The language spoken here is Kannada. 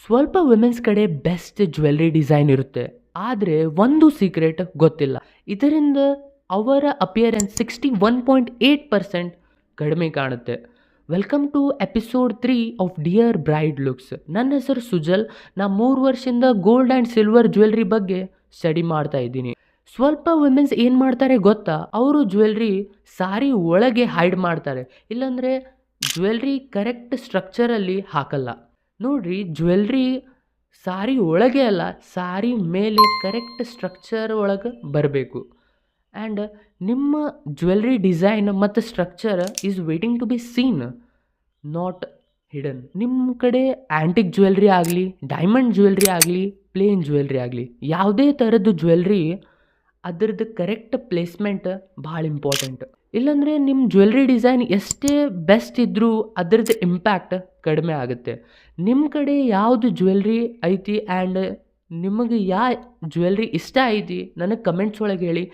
ಸ್ವಲ್ಪ ವಿಮೆನ್ಸ್ ಕಡೆ ಬೆಸ್ಟ್ ಜ್ಯುವೆಲ್ರಿ ಡಿಸೈನ್ ಇರುತ್ತೆ, ಆದರೆ ಒಂದು ಸೀಕ್ರೆಟ್ ಗೊತ್ತಿಲ್ಲ. ಇದರಿಂದ ಅವರ ಅಪಿಯರೆನ್ಸ್ 61.8% ಕಡಿಮೆ ಕಾಣುತ್ತೆ. Welcome to episode 3 of dear bride looks. ನನ್ನ ಹೆಸರು ಸುಜಲ್. ನಾ 3 ವರ್ಷದಿಂದ ಗೋಲ್ಡ್ ಆ್ಯಂಡ್ ಸಿಲ್ವರ್ ಜ್ಯುವೆಲ್ರಿ ಬಗ್ಗೆ ಸ್ಟಡಿ ಮಾಡ್ತಾ ಇದ್ದೀನಿ. ಸ್ವಲ್ಪ ವಿಮೆನ್ಸ್ ಏನು ಮಾಡ್ತಾರೆ ಗೊತ್ತಾ, ಅವರು ಜ್ಯುವೆಲ್ರಿ ಸಾರಿ ಒಳಗೆ ಹೈಡ್ ಮಾಡ್ತಾರೆ, ಇಲ್ಲಾಂದರೆ ಜ್ಯುವೆಲ್ರಿ ಕರೆಕ್ಟ್ ಸ್ಟ್ರಕ್ಚರಲ್ಲಿ ಹಾಕಲ್ಲ. ನೋಡ್ರಿ, ಜ್ಯುವೆಲ್ರಿ ಸಾರಿ ಒಳಗೆ ಅಲ್ಲ, ಸಾರಿ ಮೇಲೆ ಕರೆಕ್ಟ್ ಸ್ಟ್ರಕ್ಚರ್ ಒಳಗೆ ಬರಬೇಕು. ಆ್ಯಂಡ್ ನಿಮ್ಮ ಜ್ಯುವೆಲ್ರಿ ಡಿಸೈನ್ ಮತ್ತು structure is waiting to be seen, not hidden. ನಿಮ್ಮ ಕಡೆ ಆ್ಯಂಟಿಕ್ ಜ್ಯುವೆಲ್ರಿ ಆಗಲಿ, ಡೈಮಂಡ್ ಜ್ಯುವೆಲ್ರಿ ಆಗಲಿ, ಪ್ಲೇನ್ ಜ್ಯುವೆಲ್ರಿ ಆಗಲಿ, ಯಾವುದೇ ಥರದ್ದು ಜ್ಯುವೆಲ್ರಿ ಅದ್ರದ್ದು ಕರೆಕ್ಟ್ ಪ್ಲೇಸ್ಮೆಂಟ್ ಭಾಳ ಇಂಪಾರ್ಟೆಂಟ್. ಇಲ್ಲಾಂದರೆ ನಿಮ್ಮ ಜ್ಯುವೆಲ್ರಿ ಡಿಸೈನ್ ಎಷ್ಟೇ ಬೆಸ್ಟ್ ಇದ್ದರೂ ಅದ್ರದ್ದು ಇಂಪ್ಯಾಕ್ಟ್ ಕಡಿಮೆ ಆಗುತ್ತೆ. ನಿಮ್ಮ ಕಡೆ ಯಾವುದು ಜ್ಯುವೆಲ್ರಿ ಐತಿ ಆ್ಯಂಡ್ ನಿಮಗೆ ಯಾವ ಜ್ಯುವೆಲ್ರಿ ಇಷ್ಟ ಐತಿ ನನಗೆ ಕಮೆಂಟ್ಸ್ ಒಳಗೆ ಹೇಳಿ.